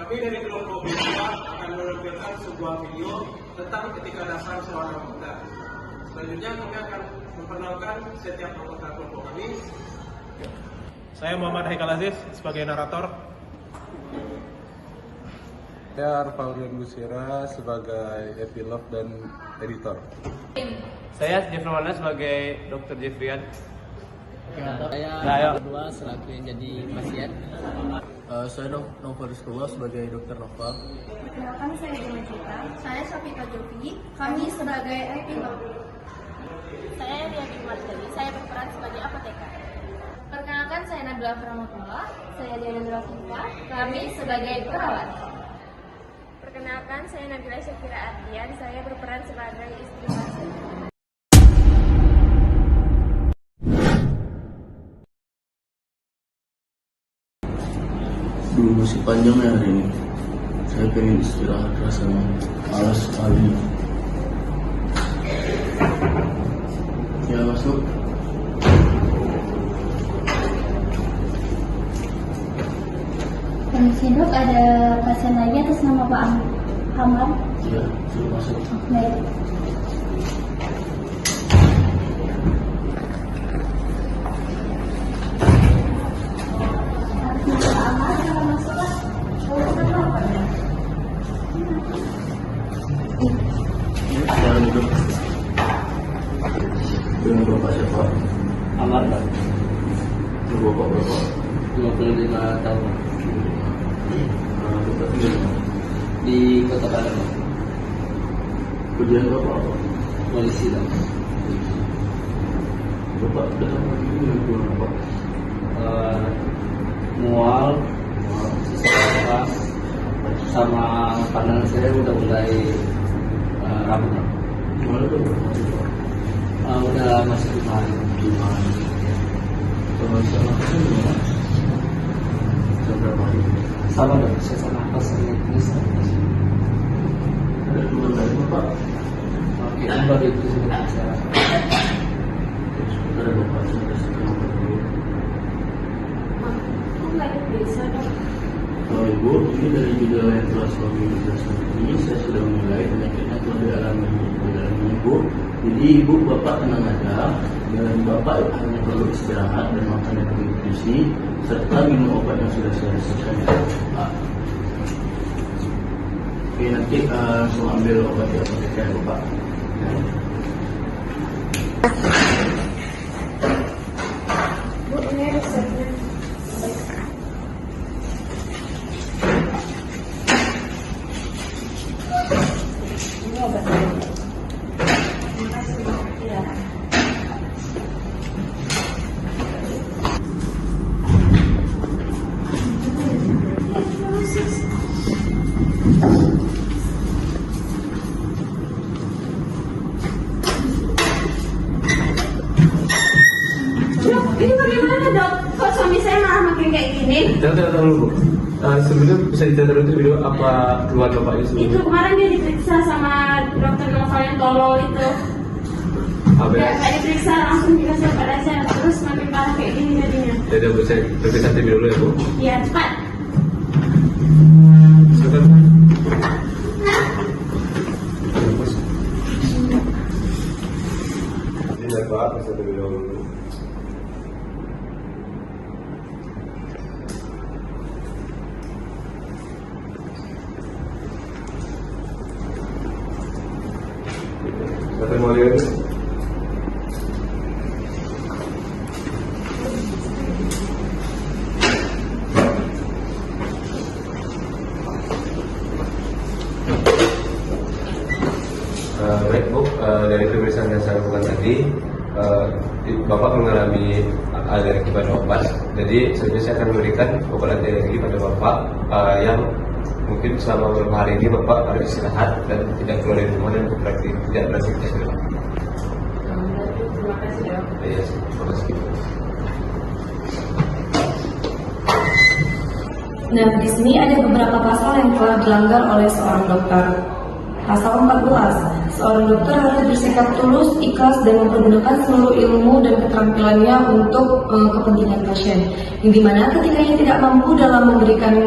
Kami dari kelompok Bintang akan menampilkan sebuah video tentang etika dasar seorang anggota. Selanjutnya kami akan memperkenalkan setiap anggota kelompok kami. Saya Muhammad Haikal Aziz sebagai narator. Saya Arfaulian Gusira sebagai epilog dan editor. Saya Jeffrey Wana sebagai Dr. Jeffrian. Saya kedua selaku yang jadi pasien. Saya Nova Rizkullah sebagai dokter Nova. Perkenalkan saya Dina Cita. Saya Syafika Jovi. Kami sebagai epilog. Saya Diani Marjali. Saya berperan sebagai apoteker. Perkenalkan saya Nabila Pramatullah. Saya Diana Nurafifa. Kami sebagai perawat. Perkenalkan saya Nabila Syakira Ardian. Saya berperan sebagai istri pasien. Dulu masih panjang ya hari ini. Saya pengen istirahat, rasanya malas sekali. Ya masuk. Permisi dok, ada pasien lagi atas nama Pak Amar. Ya, sudah masuk. Baik. Sekarang duduk. Dengan bapak siapa? Amar Pak, Itu bapak berapa? 25 tahun Bapak tinggal di mana? di Kota Padang, Pak. Kerjaan bapak apa? Polisi Pak. Bapak datang lagi dengan keluar apa? Mual, sesak nafas, sama pandangan saya udah mulai rabun Pak. Gimana tuh? Udah masuk 5 hari. Kalau sama itu gimana? Seberapa hari? Sama dong, sesak nafas ini Ada keluar dari bapak? Oke, baru itu sudah saya rasa. Ada bapak sudah sekarang berdua. Kok nggak diperiksa dok? Kalau ibu, ini dari gejala yang telah suami jelaskan ini, saya sudah menilai penyakitnya telah dialami ibu. Jadi ibu, bapak tenang aja, dan bapak hanya perlu istirahat dan makan yang bernutrisi, serta minum obat yang sudah saya resepkan. Oke, nanti langsung ambil obat di apotek ya, bapak. Bu, ini resepnya. Ini obatnya. Terima kasih. Ya. Dok, ini bagaimana dok? Kok suami saya malah makin kayak gini? Jangan dulu Bu. Sebelum bisa ditaruh itu video apa keluar bapaknya Itu sebelumnya? kemarin dia diperiksa sama dokter Novel yang tolol itu. Apa ya? Nggak diperiksa langsung dikasih obat aja, terus makin parah kayak gini jadinya. Jadi Bu, saya periksa TV dulu ya Bu. Iya cepat. Silakan. Ini ya Pak, periksa TV dulu. Kita mau lihat. Baik Bu, dari pemeriksaan yang saya lakukan tadi, Bapak mengalami alergi pada obat. Jadi selanjutnya saya akan memberikan obat anti alergi pada Bapak yang mungkin selama beberapa hari ini Bapak harus istirahat dan tidak keluar dari rumah dan tidak beraktivitas di rumah. Terima kasih dok. Iya, terima kasih. Nah, di sini ada beberapa pasal yang telah dilanggar oleh seorang dokter. Pasal 14, seorang dokter harus bersikap tulus, ikhlas, dan mempergunakan seluruh ilmu dan keterampilannya untuk kepentingan pasien. Yang dimana ketika ia tidak mampu dalam memberikan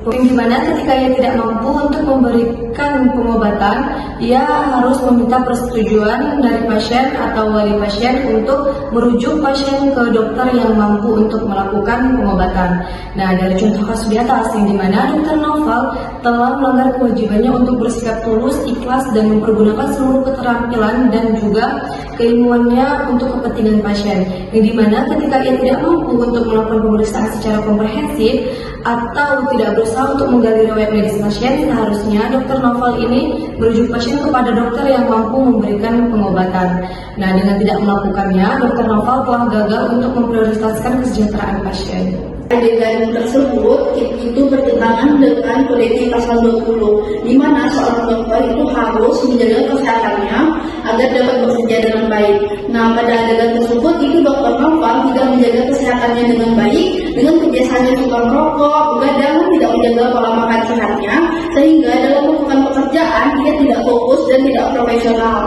Yang dimana ketika ia tidak mampu untuk memberikan pengobatan, ia harus meminta persetujuan dari pasien atau wali pasien untuk merujuk pasien ke dokter yang mampu untuk melakukan pengobatan. Nah, dari contoh kasus di atas, yang dimana Dr. Noval telah melanggar kewajibannya untuk bersikap tulus, ikhlas, dan mempergunakan seluruh keterampilan dan juga keilmuannya untuk kepentingan pasien. Yang dimana ketika ia tidak mampu untuk melakukan pemeriksaan secara komprehensif atau tidak berusaha untuk menggali riwayat medis pasien, seharusnya Dr. Noval ini merujuk pasien kepada dokter yang mampu memberikan pengobatan. Nah, dengan tidak melakukannya, Dr. Noval telah gagal untuk memprioritaskan kesejahteraan pasien. Adegan tersebut itu bertentangan dengan Kode Etik pasal 20, di mana seorang dokter itu harus menjaga kesehatannya agar dapat bekerja dengan baik. Nah, pada adegan tersebut itu Dr. Noval tidak menjaga kesehatannya dengan baik, dengan kebiasaannya suka merokok, begadang, tidak menjaga pola makan sehatnya, sehingga dalam melakukan pekerjaan dia tidak fokus dan tidak profesional,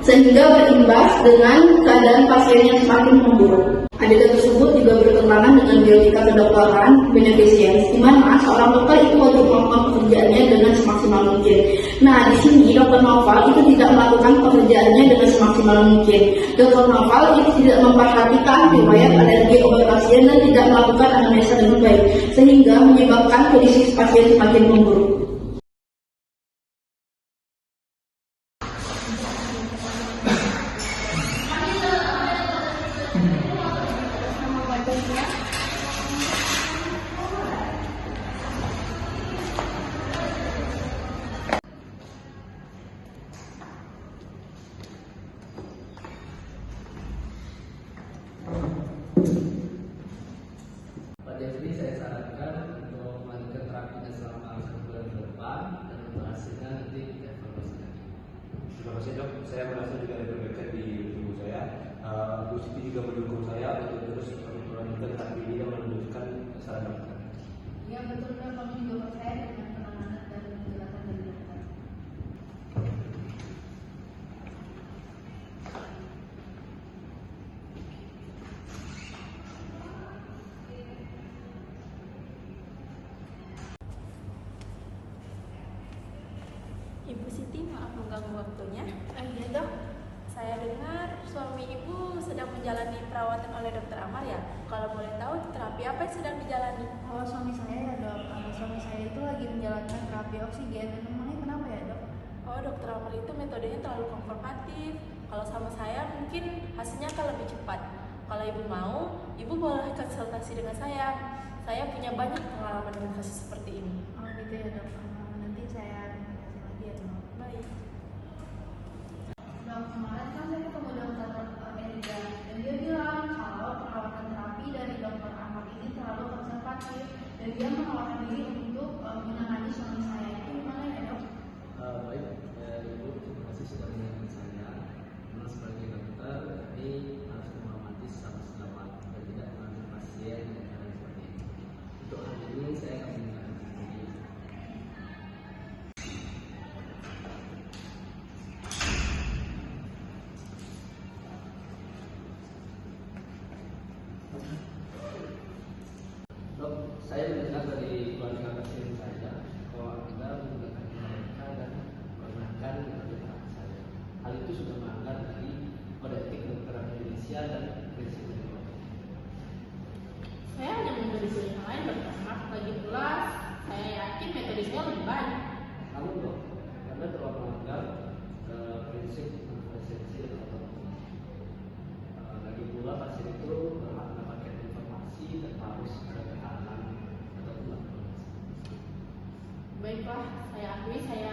sehingga berimbas dengan keadaan pasien yang semakin memburuk. Adegan tersebut juga bertentangan dengan bioetika kedokteran beneficence, di mana seorang dokter itu wajib melakukan pekerjaannya dengan semaksimal mungkin. Nah, di sini Dr. Noval itu tidak melakukan pekerjaannya dengan semaksimal mungkin. Dr. Noval itu tidak memperhatikan riwayat alergi obat pasien dan tidak melakukan anamnesa dengan baik, sehingga menyebabkan kondisi pasien semakin memburuk. Pada ini saya sarankan untuk melanjutkan terapinya selama 1 bulan ke depan, dan untuk hasilnya nanti kita evaluasi lagi. Terima kasih dok, saya merasa juga ada perbaikan di tubuh saya. Bu Siti juga mendukung saya untuk terus melanjutkan terapi ini dan melanjutkan saran dokter. Ya betul, kami juga percaya dengan penanganan dan penjelasan dari dokter. Ibu Siti, maaf mengganggu waktunya. Iya dok. Saya dengar suami ibu sedang menjalani perawatan oleh dokter Amar ya. Kalau boleh tahu terapi apa yang sedang dijalani? Kalau suami saya ya dok, suami saya itu lagi menjalankan terapi oksigen. Memangnya kenapa ya dok? Oh, dokter Amar itu metodenya terlalu konservatif. Kalau sama saya mungkin hasilnya akan lebih cepat. Kalau ibu mau, ibu boleh konsultasi dengan saya. Saya punya banyak pengalaman dengan kasus seperti ini. Oh gitu ya dok. Nanti saya kasih lagi ya dok. Baik. Dok, kemarin kan saya ketemu dokter Erida dan dia bilang kalau perawatan terapi dari dokter Ahmad ini terlalu konservatif dan dia menawarkan diri untuk menangani suami saya. Itu gimana ya dok? Baik, Ibu, terima kasih sudah mendengarkan saya. Memang sebagai dokter, ini harus menghormati sesama dan tidak mengambil pasien dan hal seperti itu. Untuk hal ini saya akan menjelaskan sendiri. Dok, saya mendengar dari keluarga pasien saya bahwa Anda menggunakan mereka dan merendahkan kepercayaan saya. Hal itu sudah melanggar dari Kode Etik Kedokteran Indonesia dan prinsip dokter. Saya hanya memberi sudut yang lain dokter Ahmad. Lagi pula, saya yakin metode saya lebih baik. Namun dok, Anda telah melanggar prinsip konfidensi atau lagi pula pasien itu berhak mendapatkan informasi tanpa harus ada tekanan atau penolakan. Baiklah, saya akui saya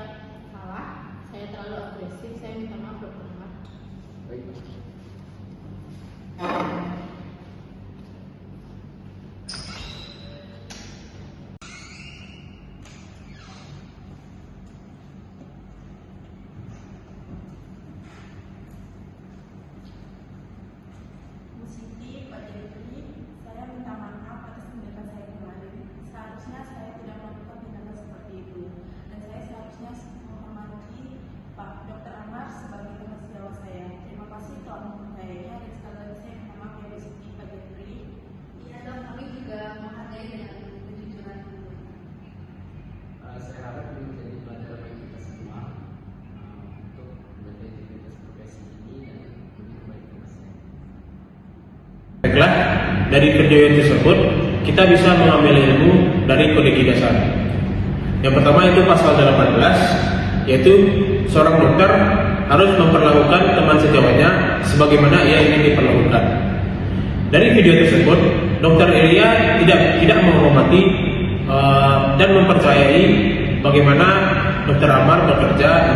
salah. Saya terlalu agresif. Saya minta maaf dokter Ahmad. Baik. Bu Siti, Pak Jeffrey, saya minta maaf atas tindakan saya kemarin. Seharusnya saya tidak melakukan tindakan seperti itu. Dan saya seharusnya menghormati Pak Dr. Amar sebagai teman sejawat saya. Terima kasih telah mempercayainya dan sekali lagi saya minta maaf ya dari kejadian tersebut kita bisa mengambil ilmu dari kode etik dasar. Yang pertama itu pasal 18, yaitu seorang dokter harus memperlakukan teman sejawatnya sebagaimana ia ingin diperlakukan. Dari video tersebut, Dr. Elia tidak menghormati dan mempercayai bagaimana Dr. Amar bekerja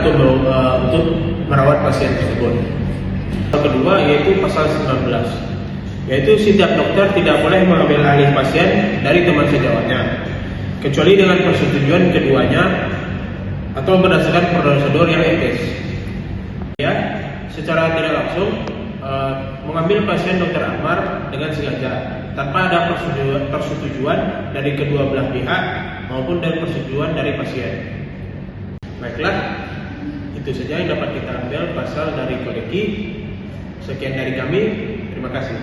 untuk merawat pasien tersebut. Yang kedua yaitu pasal 19, yaitu setiap dokter tidak boleh mengambil alih pasien dari teman sejawatnya, kecuali dengan persetujuan keduanya atau berdasarkan prosedur yang etis. Ya, secara tidak langsung mengambil pasien Dr. Amar dengan sengaja tanpa ada persetujuan dari kedua belah pihak maupun dari persetujuan dari pasien. Baiklah, itu saja yang dapat kita ambil pasal dari kode etik. Sekian dari kami, terima kasih.